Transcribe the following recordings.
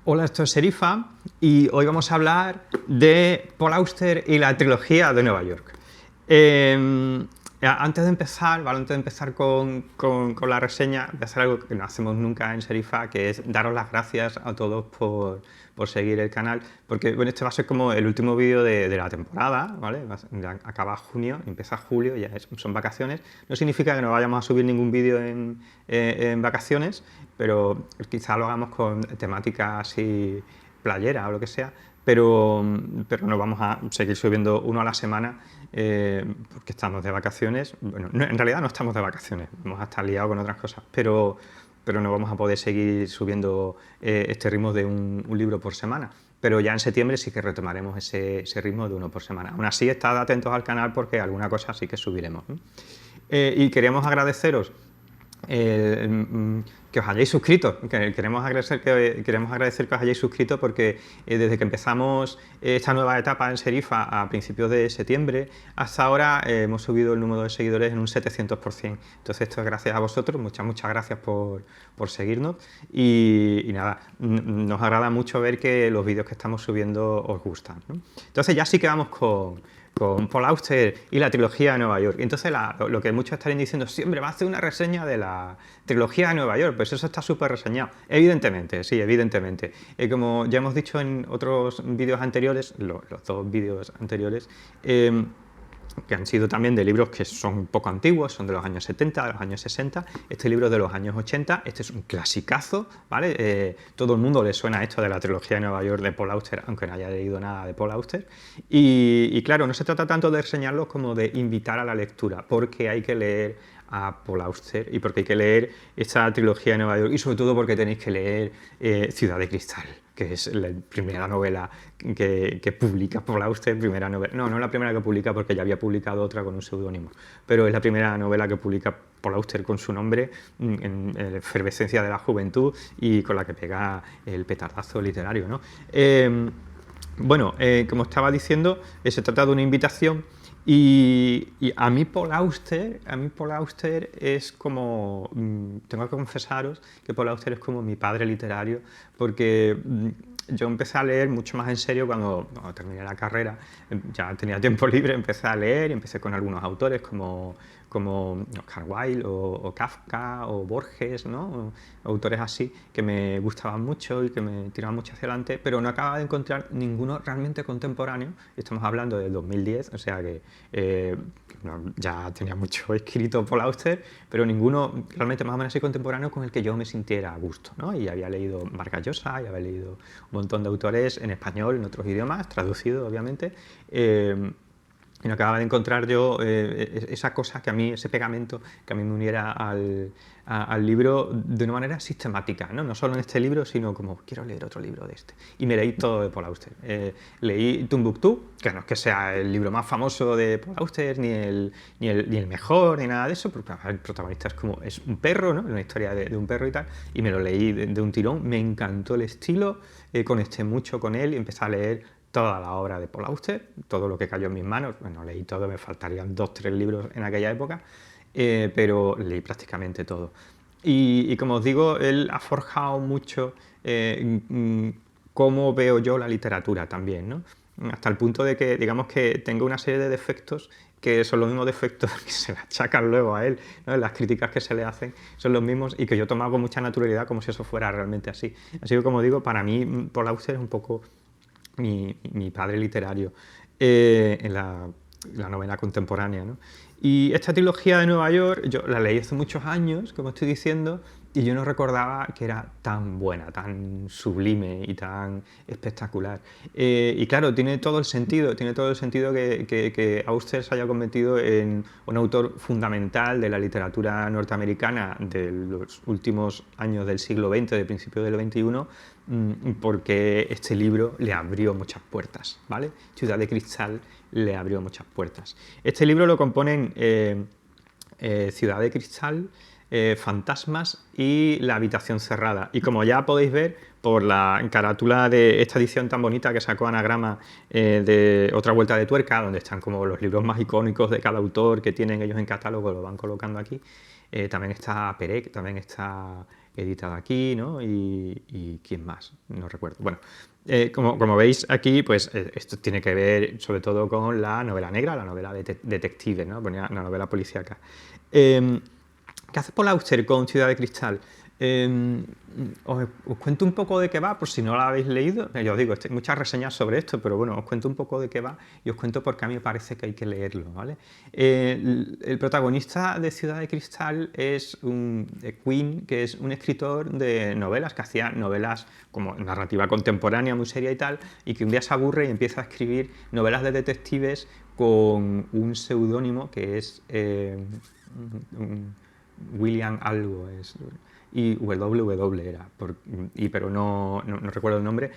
Hola, esto es Serifa y hoy vamos a hablar de Paul Auster y la trilogía de Nueva York. Antes de empezar, ¿vale? Antes de empezar con la reseña, voy a hacer algo que no hacemos nunca en Serifa, que es daros las gracias a todos por seguir el canal, porque bueno, este va a ser como el último vídeo de la temporada, ¿vale? Ya acaba junio, empieza julio, ya son vacaciones. No significa que no vayamos a subir ningún vídeo en vacaciones, pero quizá lo hagamos con temática así playera o lo que sea, pero no vamos a seguir subiendo uno a la semana porque estamos de vacaciones. Bueno, en realidad no estamos de vacaciones, vamos a estar liados con otras cosas, pero no vamos a poder seguir subiendo este ritmo de un libro por semana. Pero ya en septiembre sí que retomaremos ese ritmo de uno por semana. Aún así, estad atentos al canal porque alguna cosa sí que subiremos, ¿no? Y queríamos agradeceros que os hayáis suscrito. Queremos agradecer que os hayáis suscrito porque desde que empezamos esta nueva etapa en Serifa a principios de septiembre hasta ahora hemos subido el número de seguidores en un 700%. Entonces esto es gracias a vosotros, muchas gracias por seguirnos y nada, nos agrada mucho ver que los vídeos que estamos subiendo os gustan, ¿no? Entonces ya sí que vamos con Paul Auster y la trilogía de Nueva York. Entonces lo que muchos estaréis diciendo, siempre va a hacer una reseña de la trilogía de Nueva York, pues eso está súper reseñado. Evidentemente, sí, evidentemente. Como ya hemos dicho en otros vídeos anteriores, los dos vídeos anteriores, que han sido también de libros que son un poco antiguos, son de los años 70, de los años 60, este libro es de los años 80, este es un clasicazo, ¿vale? Todo el mundo le suena esto de la trilogía de Nueva York de Paul Auster, aunque no haya leído nada de Paul Auster, y claro, no se trata tanto de reseñarlos como de invitar a la lectura, porque hay que leer a Paul Auster y porque hay que leer esta trilogía de Nueva York y sobre todo porque tenéis que leer Ciudad de Cristal, que es la primera novela que publica Paul Auster, primera novela, no es la primera que publica porque ya había publicado otra con un seudónimo, pero es la primera novela que publica Paul Auster con su nombre, en efervescencia de la juventud y con la que pega el petardazo literario, ¿no? Bueno, como estaba diciendo, se trata de una invitación y a mí Paul Auster es como, tengo que confesaros que Paul Auster es como mi padre literario, porque yo empecé a leer mucho más en serio cuando terminé la carrera, ya tenía tiempo libre, empecé a leer y empecé con algunos autores como Oscar Wilde o Kafka o Borges, ¿no? Autores así que me gustaban mucho y que me tiraban mucho hacia adelante, pero no acababa de encontrar ninguno realmente contemporáneo. Estamos hablando del 2010, o sea que ya tenía mucho escrito Paul Auster, pero ninguno realmente más o menos así contemporáneo con el que yo me sintiera a gusto, ¿no? Y había leído Vargas Llosa, y había leído un montón de autores en español, en otros idiomas, traducido obviamente, y no acababa de encontrar yo esa cosa que a mí, ese pegamento que a mí me uniera al libro de una manera sistemática, ¿no? No solo en este libro, sino como quiero leer otro libro de este. Y me leí todo de Paul Auster. Leí Tombuctú, que no es que sea el libro más famoso de Paul Auster, ni el mejor, ni nada de eso, porque el protagonista es un perro, ¿no? Una historia de un perro y tal, y me lo leí de un tirón. Me encantó el estilo, conecté mucho con él y empecé a leer toda la obra de Paul Auster, todo lo que cayó en mis manos. Bueno, leí todo, me faltarían 2 o 3 libros en aquella época, pero leí prácticamente todo. Y como os digo, él ha forjado mucho cómo veo yo la literatura también, ¿no? Hasta el punto de que, digamos que tengo una serie de defectos que son los mismos defectos que se le achacan luego a él, ¿no? Las críticas que se le hacen son los mismos y que yo tomaba con mucha naturalidad como si eso fuera realmente así. Así que, como digo, para mí Paul Auster es un poco mi padre literario en la novela contemporánea, ¿no? Y esta trilogía de Nueva York, yo la leí hace muchos años, como estoy diciendo, y yo no recordaba que era tan buena, tan sublime y tan espectacular. Y claro, tiene todo el sentido que Auster se haya convertido en un autor fundamental de la literatura norteamericana de los últimos años del siglo XX, de principios del XXI, porque este libro le abrió muchas puertas, ¿vale? Ciudad de Cristal le abrió muchas puertas. Este libro lo componen Ciudad de Cristal, Fantasmas y La habitación cerrada. Y como ya podéis ver por la carátula de esta edición tan bonita que sacó Anagrama de Otra vuelta de tuerca, donde están como los libros más icónicos de cada autor que tienen ellos en catálogo, lo van colocando aquí. También está Perec, también está editada aquí, ¿no? Y ¿quién más? No recuerdo. Bueno, como veis aquí, pues esto tiene que ver sobre todo con la novela negra, la novela detective, ¿no? Ponía la novela policíaca. ¿Qué hace Paul Auster con Ciudad de Cristal? Os cuento un poco de qué va, por si no la habéis leído. Ya os digo, hay muchas reseñas sobre esto, pero bueno, os cuento un poco de qué va y os cuento por qué a mí me parece que hay que leerlo, ¿vale? El protagonista de Ciudad de Cristal es Quinn, que es un escritor de novelas, que hacía novelas como narrativa contemporánea, muy seria y tal, y que un día se aburre y empieza a escribir novelas de detectives con un seudónimo que es William algo, y WW era, pero no recuerdo el nombre,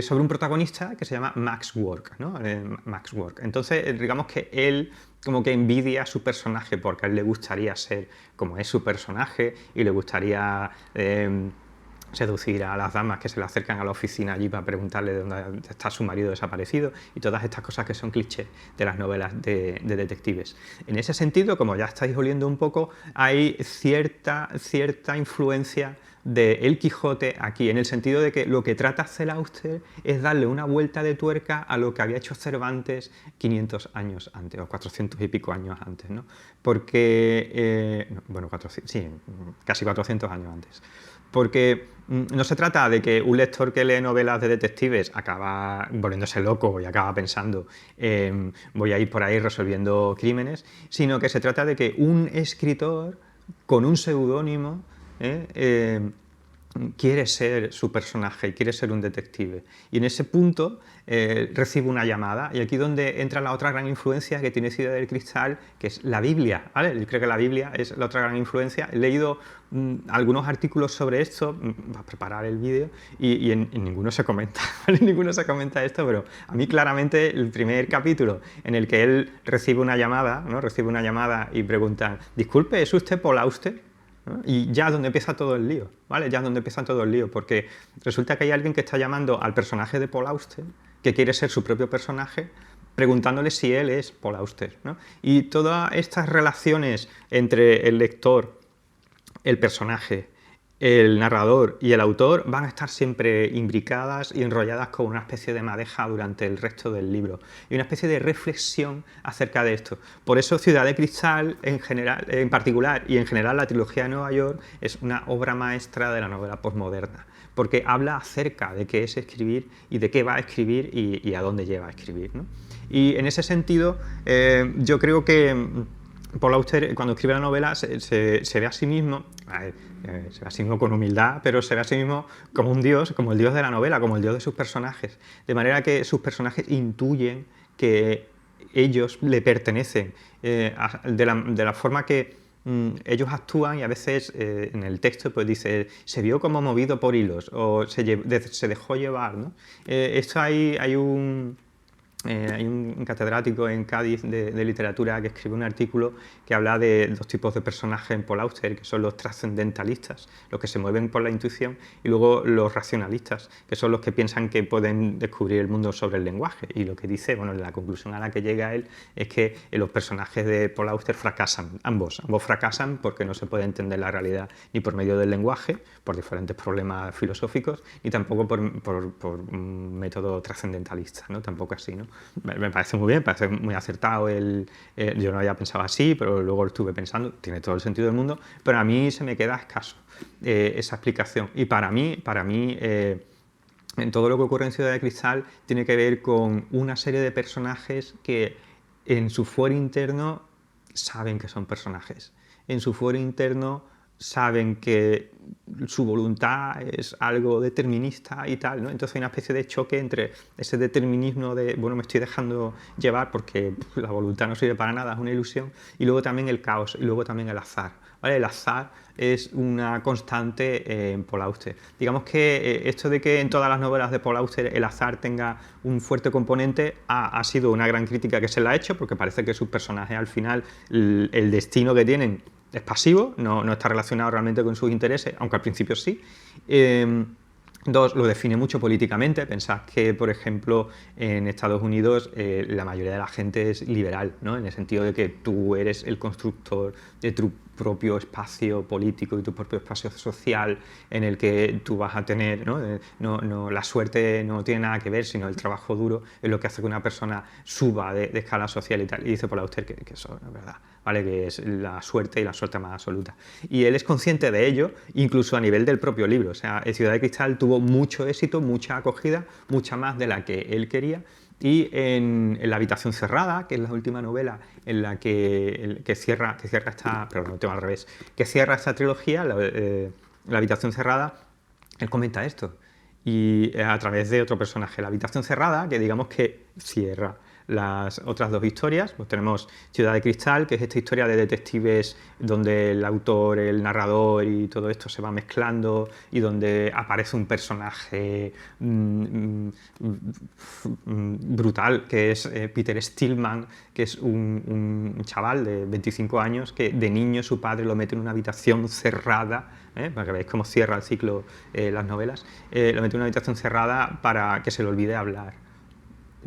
sobre un protagonista que se llama Max Work, ¿no? Max Work. Entonces, digamos que él como que envidia a su personaje porque a él le gustaría ser como es su personaje y le gustaría seducir a las damas que se le acercan a la oficina allí para preguntarle dónde está su marido desaparecido y todas estas cosas que son clichés de las novelas de detectives. En ese sentido, como ya estáis oliendo un poco, hay cierta influencia de El Quijote aquí, en el sentido de que lo que trata hacer Auster es darle una vuelta de tuerca a lo que había hecho Cervantes 500 años antes, o 400 y pico años antes, ¿no? Porque, bueno, 400, sí, casi 400 años antes. Porque no se trata de que un lector que lee novelas de detectives acaba volviéndose loco y acaba pensando voy a ir por ahí resolviendo crímenes, sino que se trata de que un escritor con un seudónimo quiere ser su personaje y quiere ser un detective. Y en ese punto recibe una llamada, y aquí donde entra la otra gran influencia que tiene Ciudad del Cristal, que es la Biblia, ¿vale? Yo creo que la Biblia es la otra gran influencia. He leído algunos artículos sobre esto para preparar el vídeo y en ninguno se comenta, ¿vale? En ninguno se comenta esto, pero a mí claramente el primer capítulo en el que él recibe una llamada, ¿no? Recibe una llamada y preguntan, disculpe, ¿es usted Paul Auster? ¿No? Y ya es donde empieza todo el lío, ¿vale? Ya es donde empieza todo el lío, porque resulta que hay alguien que está llamando al personaje de Paul Auster, que quiere ser su propio personaje, preguntándole si él es Paul Auster, ¿no? Y todas estas relaciones entre el lector, el personaje, el narrador y el autor van a estar siempre imbricadas y enrolladas con una especie de madeja durante el resto del libro y una especie de reflexión acerca de esto. Por eso Ciudad de Cristal en general, en particular, y en general la trilogía de Nueva York es una obra maestra de la novela posmoderna, porque habla acerca de qué es escribir y de qué va a escribir y a dónde lleva a escribir, ¿no? Y en ese sentido yo creo que Paul Auster, cuando escribe la novela, se ve a sí mismo, se ve a sí mismo con humildad, pero se ve a sí mismo como un dios, como el dios de la novela, como el dios de sus personajes. De manera que sus personajes intuyen que ellos le pertenecen, de la forma que ellos actúan, y a veces en el texto pues dice, se vio como movido por hilos, o se dejó llevar, ¿no? Esto hay un catedrático en Cádiz de literatura que escribe un artículo que habla de dos tipos de personajes en Paul Auster, que son los trascendentalistas, los que se mueven por la intuición, y luego los racionalistas, que son los que piensan que pueden descubrir el mundo sobre el lenguaje. Y lo que dice, bueno, la conclusión a la que llega él es que los personajes de Paul Auster fracasan, ambos fracasan porque no se puede entender la realidad ni por medio del lenguaje, por diferentes problemas filosóficos, ni tampoco por un método trascendentalista, ¿no? Tampoco así, ¿no? Me parece muy bien, me parece muy acertado. Yo no había pensado así, pero luego lo estuve pensando, tiene todo el sentido del mundo, pero a mí se me queda escaso esa explicación. Y para mí en todo lo que ocurre en Ciudad de Cristal tiene que ver con una serie de personajes que en su fuero interno saben que son personajes. En su fuero interno saben que su voluntad es algo determinista y tal, ¿no? Entonces hay una especie de choque entre ese determinismo de, bueno, me estoy dejando llevar porque la voluntad no sirve para nada, es una ilusión, y luego también el caos, y luego también el azar, ¿vale? El azar es una constante en Paul Auster. Digamos que esto de que en todas las novelas de Paul Auster el azar tenga un fuerte componente ha sido una gran crítica que se le ha hecho, porque parece que sus personajes al final, el destino que tienen es pasivo, no está relacionado realmente con sus intereses, aunque al principio sí. Dos, lo define mucho políticamente. Pensad que, por ejemplo, en Estados Unidos la mayoría de la gente es liberal, ¿no? En el sentido de que tú eres el constructor de tu propio espacio político y tu propio espacio social en el que tú vas a tener, ¿no? La suerte no tiene nada que ver, sino el trabajo duro es lo que hace que una persona suba de escala social y tal. Y dice Paul Auster que eso no es verdad, ¿vale? Que es la suerte y la suerte más absoluta. Y él es consciente de ello, incluso a nivel del propio libro. O sea, Ciudad de Cristal tuvo mucho éxito, mucha acogida, mucha más de la que él quería. Y en La habitación cerrada, que es la última novela en la que cierra esta, perdón, no tengo al revés, que cierra esta trilogía, La habitación cerrada, él comenta esto. Y a través de otro personaje, La habitación cerrada, que digamos que cierra las otras dos historias. Pues tenemos Ciudad de Cristal, que es esta historia de detectives donde el autor, el narrador y todo esto se va mezclando y donde aparece un personaje brutal, que es Peter Stillman, que es un chaval de 25 años que de niño su padre lo mete en una habitación cerrada, para que veáis cómo cierra el ciclo las novelas, lo mete en una habitación cerrada para que se le olvide hablar,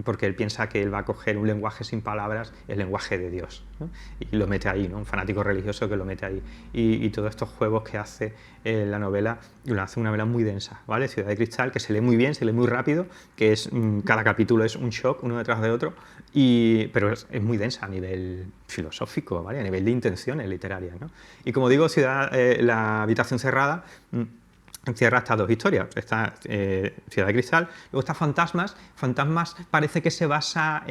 porque él piensa que él va a coger un lenguaje sin palabras, el lenguaje de Dios, ¿no? Y lo mete ahí, ¿no? Un fanático religioso que lo mete ahí. Y todos estos juegos que hace la novela, lo hace una novela muy densa, ¿vale? Ciudad de Cristal, que se lee muy bien, se lee muy rápido, que es cada capítulo es un shock uno detrás de otro, pero es muy densa a nivel filosófico, ¿vale? A nivel de intenciones literarias, ¿no? Y como digo, La habitación cerrada cierra estas dos historias. Está Ciudad de Cristal, luego está Fantasmas. Fantasmas parece que se basa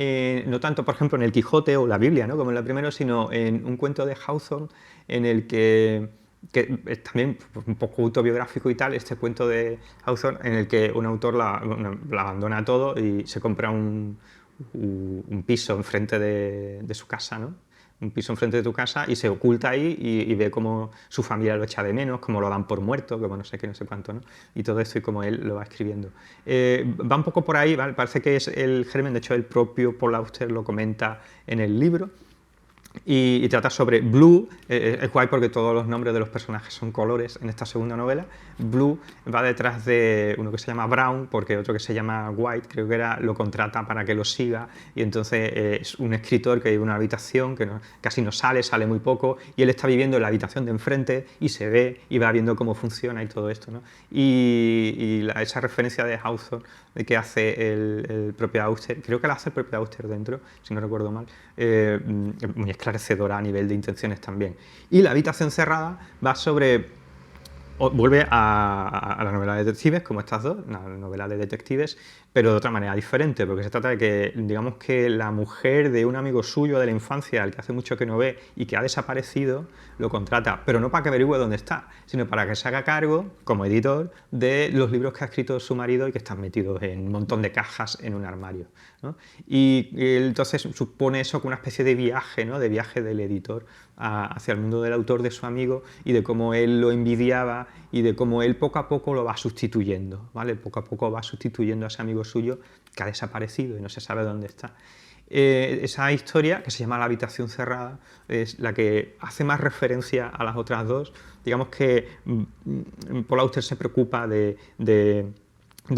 no tanto, por ejemplo, en el Quijote o la Biblia, ¿no? Como en la primera, sino en un cuento de Hawthorne en el que es también un poco autobiográfico y tal, este cuento de Hawthorne en el que un autor la abandona todo y se compra un piso enfrente de su casa, ¿no? Un piso enfrente de tu casa y se oculta ahí y ve cómo su familia lo echa de menos, cómo lo dan por muerto, como no sé qué, no sé cuánto, ¿no? Y todo esto y cómo él lo va escribiendo. Va un poco por ahí, ¿vale? Parece que es el germen, de hecho el propio Paul Auster lo comenta en el libro. Y trata sobre Blue, es guay porque todos los nombres de los personajes son colores en esta segunda novela. Blue va detrás de uno que se llama Brown, porque otro que se llama White, creo que era, lo contrata para que lo siga, y entonces es un escritor que vive en una habitación que casi no sale muy poco, y él está viviendo en la habitación de enfrente y se ve y va viendo cómo funciona y todo esto, ¿no? Esa referencia de Hawthorne que hace el propio Auster, creo que la hace el propio Auster dentro, si no recuerdo mal, muy esclarecedora a nivel de intenciones también. Y La habitación cerrada va sobre... vuelve a la novela de detectives, como estas dos, una novela de detectives, pero de otra manera diferente, porque se trata de que, digamos que la mujer de un amigo suyo de la infancia, al que hace mucho que no ve y que ha desaparecido, lo contrata, pero no para que averigüe dónde está, sino para que se haga cargo, como editor, de los libros que ha escrito su marido y que están metidos en un montón de cajas en un armario, ¿no? Y entonces supone eso como una especie de viaje, ¿no? De viaje del editor hacia el mundo del autor de su amigo y de cómo él lo envidiaba y de cómo él poco a poco lo va sustituyendo, ¿vale? Poco a poco va sustituyendo a ese amigo suyo que ha desaparecido y no se sabe dónde está. Esa historia, que se llama La habitación cerrada, es la que hace más referencia a las otras dos. Digamos que Paul Auster se preocupa de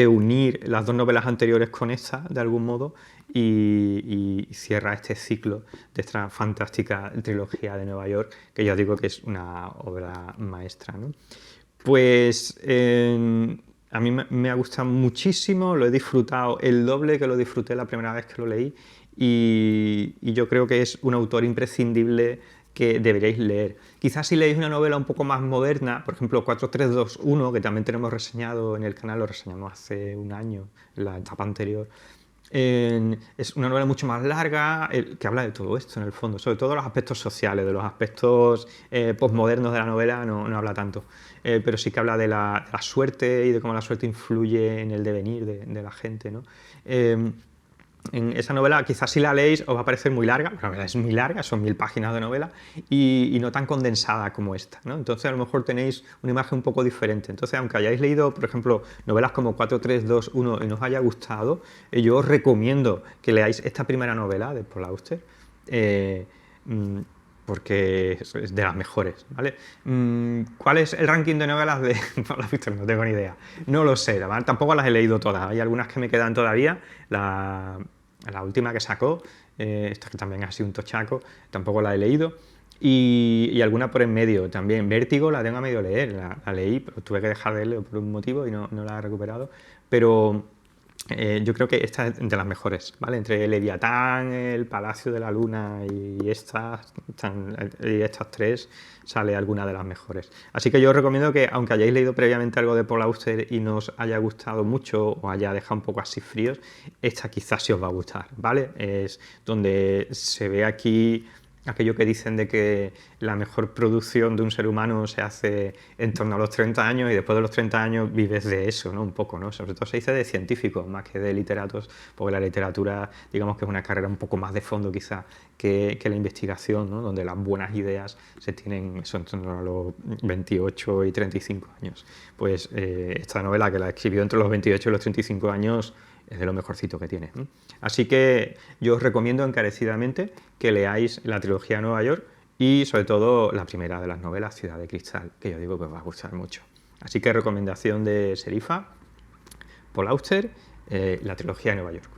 unir las dos novelas anteriores con esta, de algún modo, y cierra este ciclo de esta fantástica trilogía de Nueva York, que ya digo que es una obra maestra, ¿no? Pues a mí me ha gustado muchísimo, lo he disfrutado el doble que lo disfruté la primera vez que lo leí, y yo creo que es un autor imprescindible que deberíais leer. Quizás si leéis una novela un poco más moderna, por ejemplo 4321, que también tenemos reseñado en el canal, lo reseñamos hace un año, en la etapa anterior. Es una novela mucho más larga que habla de todo esto en el fondo, sobre todo los aspectos sociales, de los aspectos postmodernos de la novela no habla tanto, pero sí que habla de la suerte y de cómo la suerte influye en el devenir de la gente, ¿no? En esa novela, quizás si la leéis os va a parecer muy larga, la verdad es muy larga, son 1000 páginas de novela y no tan condensada como esta, ¿no? Entonces a lo mejor tenéis una imagen un poco diferente. Entonces, aunque hayáis leído, por ejemplo, novelas como 4321 y no os haya gustado, yo os recomiendo que leáis esta primera novela de Paul Auster, porque es de las mejores, ¿vale? ¿Cuál es el ranking de novelas de Paul Auster? No tengo ni idea. No lo sé, ¿vale? Tampoco las he leído todas. Hay algunas que me quedan todavía. La última que sacó, esta que también ha sido un tochaco, tampoco la he leído. y alguna por en medio también. Vértigo la tengo a medio leer, la leí, pero tuve que dejar de leerlo por un motivo y no la he recuperado. Pero yo creo que esta es de las mejores, ¿vale? Entre Leviatán, El Palacio de la Luna y estas tres sale alguna de las mejores. Así que yo os recomiendo que, aunque hayáis leído previamente algo de Paul Auster y no os haya gustado mucho o haya dejado un poco así fríos, esta quizás sí os va a gustar, ¿vale? Es donde se ve aquí aquello que dicen de que la mejor producción de un ser humano se hace en torno a los 30 años y después de los 30 años vives de eso, ¿no? Un poco, ¿no? Sobre todo se dice de científicos más que de literatos, porque la literatura, digamos que es una carrera un poco más de fondo quizá que la investigación, ¿no? Donde las buenas ideas se tienen eso, en torno a los 28 y 35 años. Pues esta novela, que la escribió entre los 28 y los 35 años, es de lo mejorcito que tiene. Así que yo os recomiendo encarecidamente que leáis la trilogía de Nueva York y sobre todo la primera de las novelas, Ciudad de Cristal, que yo digo que os va a gustar mucho. Así que recomendación de Serifa, Paul Auster, la trilogía de Nueva York.